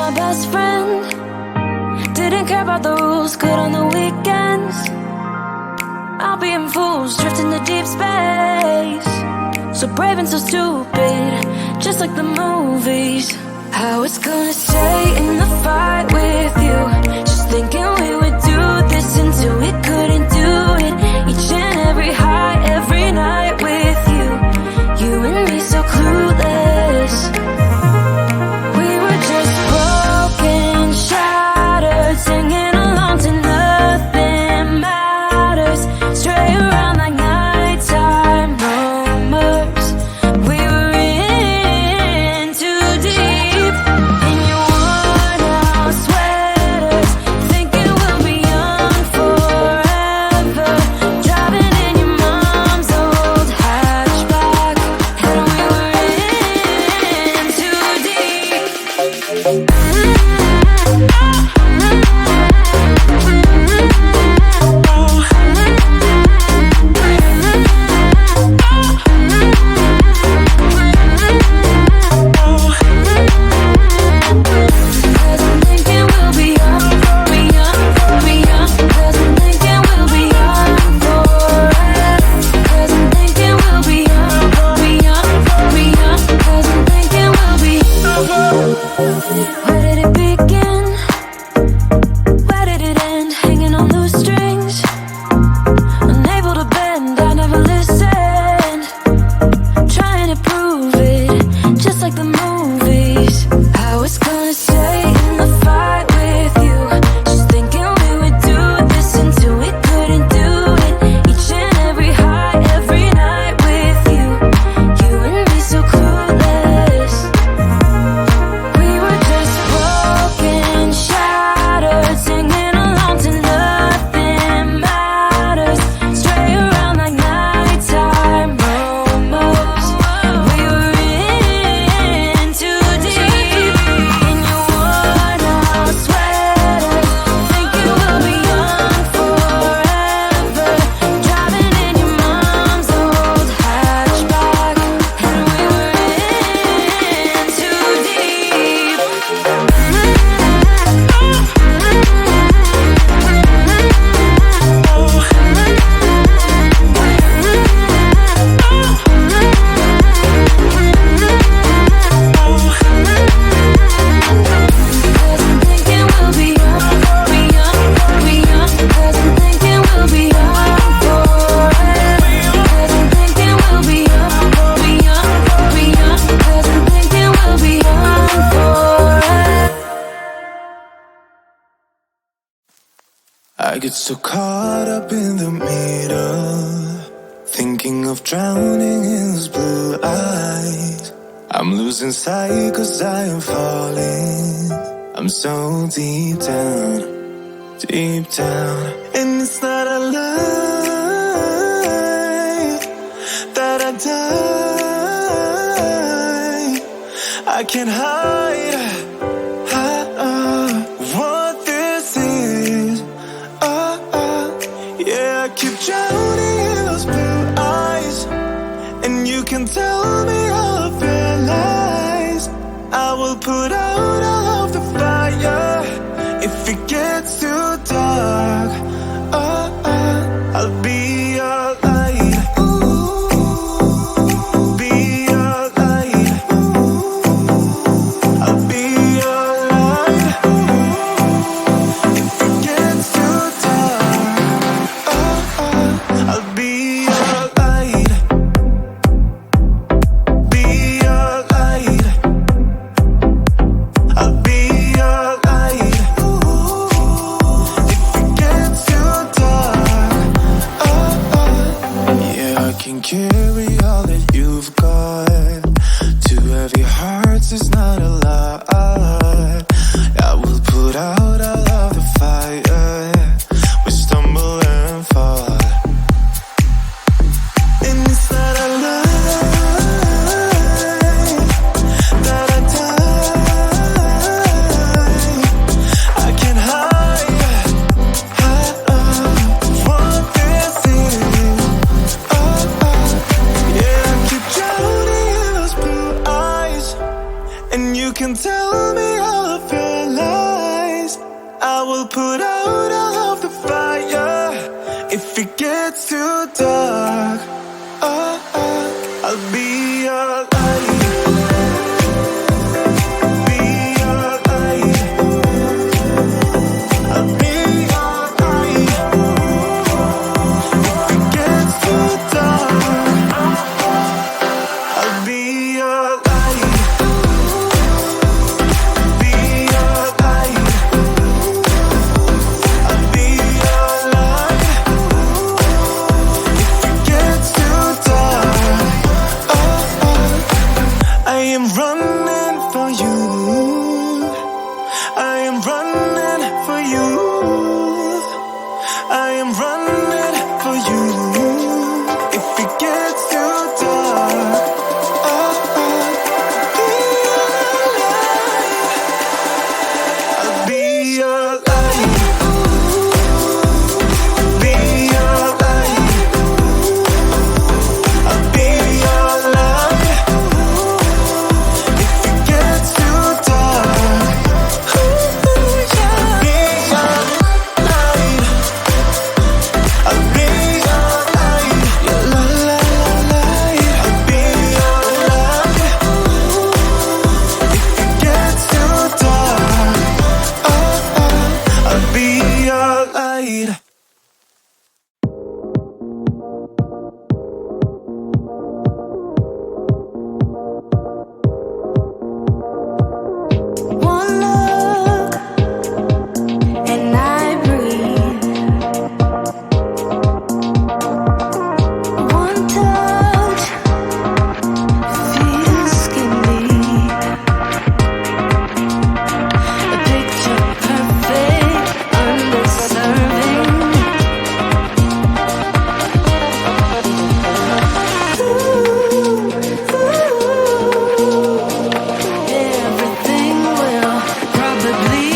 my best friend. Didn't care about the rules, good on the weekends. I'll be in fools, drifting to deep space. So brave and so stupid, just like the movies. I was gonna stay in the fight with you, just thinking we would do this until we couldn't do it. Each and every high, every night with you. You and me so clueless. We were just broken, shattered, singing along to nothing matters. Stray around like nighttime rumors. We were in too deep. In your worn out sweaters, thinking we'll be young forever. Driving in your mom's old hatchback, and we were in too deep. Cause I'm thinking we'll be young, be young, be young. Cause I'm thinking we'll be young forever. Cause I'm thinking we'll be young, be young, be young. Cause I'm thinking we'll be. Where did it begin? Where did it end? Hanging on loose strings, unable to bend. I never listened, trying to prove it, just like the movies. I was gonna stay in the fight with you, just thinking we would do this until we couldn't do it. Each and every high, every night with you. You and me so clueless. We were just broken, shattered, singing along to nothing matters. Stray around like nighttime rumors. We were in too deep. In your worn out sweaters, thinking we'll be young forever. Driving in your mom's old hatchback, and we were in too deep. Cause I'm thinking we'll be young, be young, be young. Cause I'm thinking we'll be young forever. Cause I'm thinking we'll be young, be young, be young. Cause I'm thinking we'll be young forever. I get so caught up in the middle, thinking of drowning in those blue eyes. I'm losing sight cause I am falling. I'm so deep down, and it's not a lie that I die. I can't hide what this is. Yeah, I keep drowning in those blue eyes, and you can tell me all of your lies. I will put out all of the fire if it gets too dark. I'll be your light. Be your light. I'll be your light. If it gets too dark, I'll be your light. Be your light. I'll be your light. If it gets too dark, yeah, I can carry all that you've got. Two heavy hearts is not a lot. I will put out all of the fire. We stumble and fall, and it's not a lie that I die. I can't hide what this is. Yeah, I keep drowning in those blue eyes, and you can tell me all of If it gets too dark, I'll be your light. Be your light. I'll be your light. If it gets too dark, I'll be your light. Be your light. I'll be your light. If it gets too dark, I am running for you. I am running for you. I am running for you. If it gets too dark, I'll be your light. Be your light. I'll be your light. If it gets too dark, I'll be your light. I'll be your light. Your light. I'll be your light. If it gets too dark, I'll be your light. One look and I breathe. One touch feels skinny. A picture perfect, underserving. Everything will probably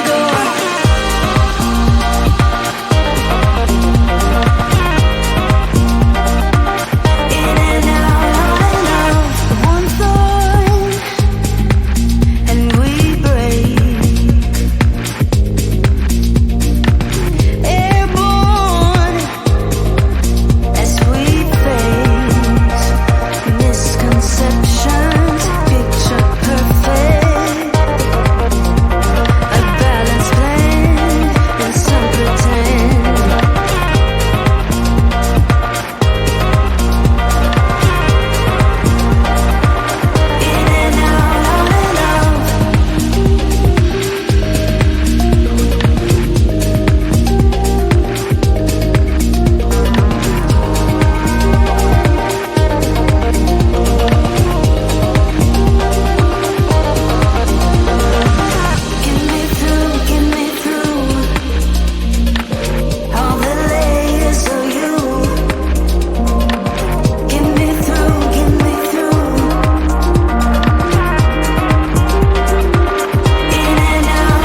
go in and out. One thought and we break. Airborne as we face misconceptions. Picture perfect, a balanced blend and some pretend. In and out. Get me through all the layers of you. Get me through. In and out.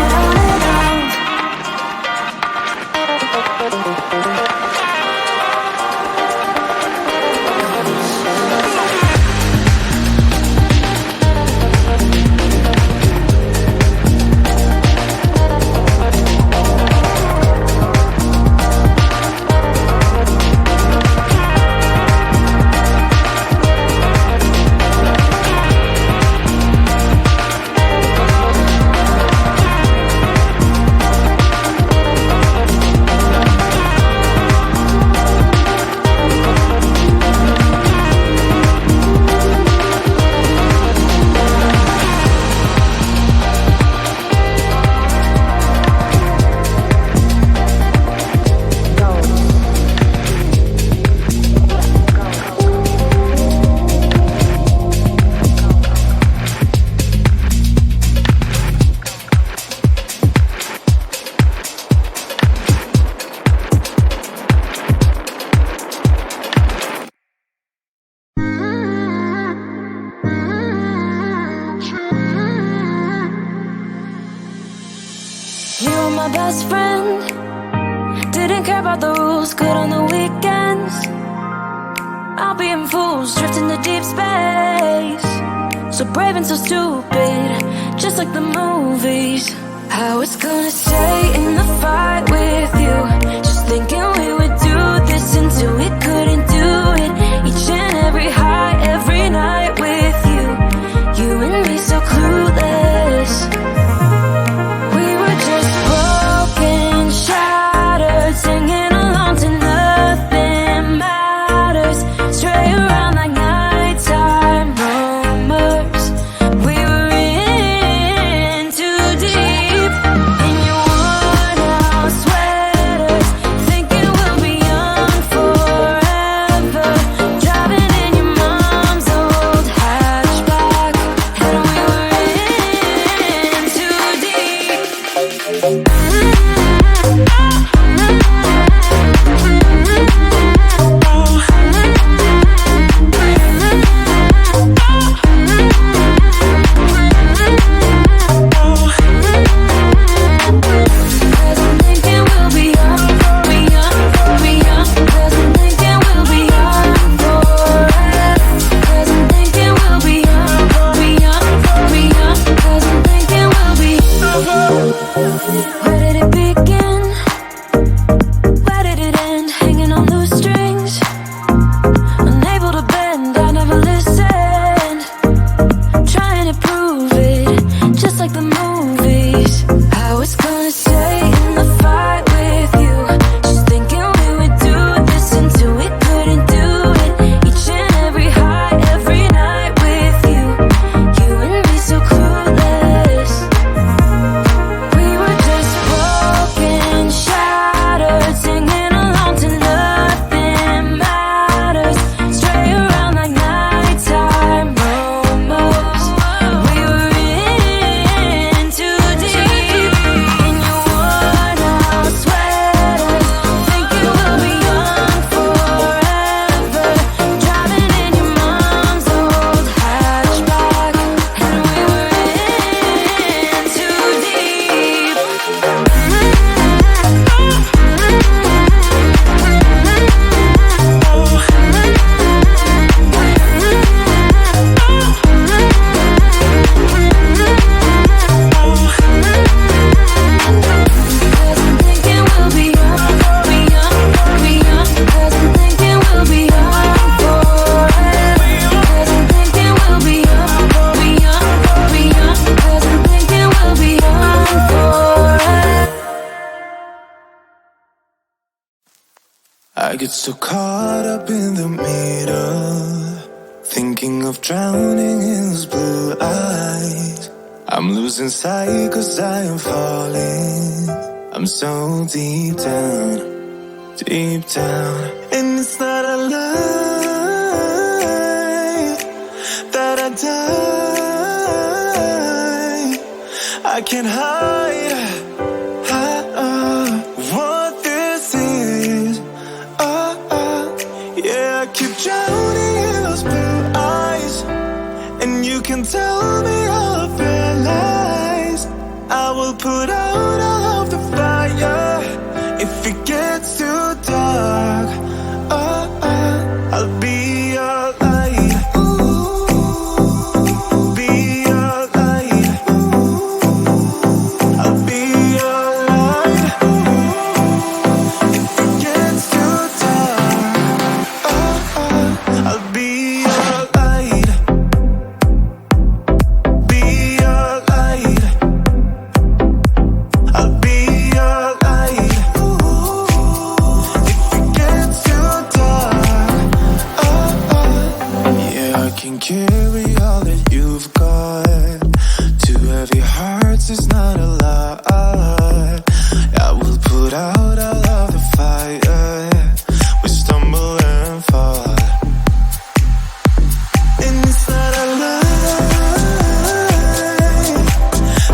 You were my best friend. Didn't care about the rules, good on the weekends. I'll be in fools, drifting to deep space. So brave and so stupid, just like the movies. How it's gonna stay in the fight with you. Just thinking we would do this. until we couldn't do it. Each and every high, every night with you. You and me so clueless. We were just broken, shattered, singing along to nothing matters. Stray around like nighttime rumors. We were in too deep. In your worn out sweaters, thinking we'll be young forever. Driving in your mom's old hatchback, and we were in too deep. Cause I'm thinking we'll be young, be young, be young. Cause I'm thinking we'll be young forever. Cause I'm thinking we'll be young, be young, be young. Cause I'm thinking we'll be. Where did it begin? Where did it end? Hanging on loose strings, unable to bend. I never listened, trying to prove it, just like the movies. I was gonna stay in the fight with you, just thinking we would do this until we couldn't do it. Each and every high, every night with you. You and me so clueless. We were just broken, shattered, singing along to nothing matters. Stray around like nighttime rumors. We were in too deep. In your worn out sweaters, thinking we'll be young forever. Driving in your mom's old hatchback, and we were in too deep. Cause I'm thinking we'll be young, be young, be young. Cause I'm thinking we'll be young forever. Cause I'm thinking we'll be young, be young, be young. Cause I'm thinking we'll be young forever. I get so caught up in the middle, thinking of drowning in those blue eyes. I'm losing sight cause I am falling. I'm so deep down, deep down. And it's not a lie that I die. I can't hide what this is. Yeah, I keep drowning in those blue eyes, and you can tell me all of your lies. I will put out all of the fire if it gets too dark. I'll be your light. Be your light. I'll be your light. If it gets too dark, I'll be your light. Be your light. I'll be your light. If it gets too dark, yeah, I can carry all that you've got. Two heavy hearts is not a lot. I will put out all of the fire. We stumble and fall, and it's not a lie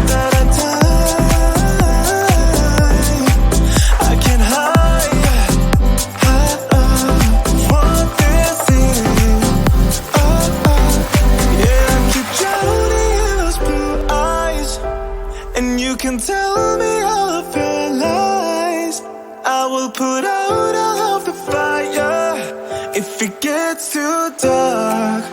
that I die. I can't hide what this is. Yeah, I keep drowning in those blue eyes, and you can tell me all of your lies. I will put out all of the fire if it gets too dark.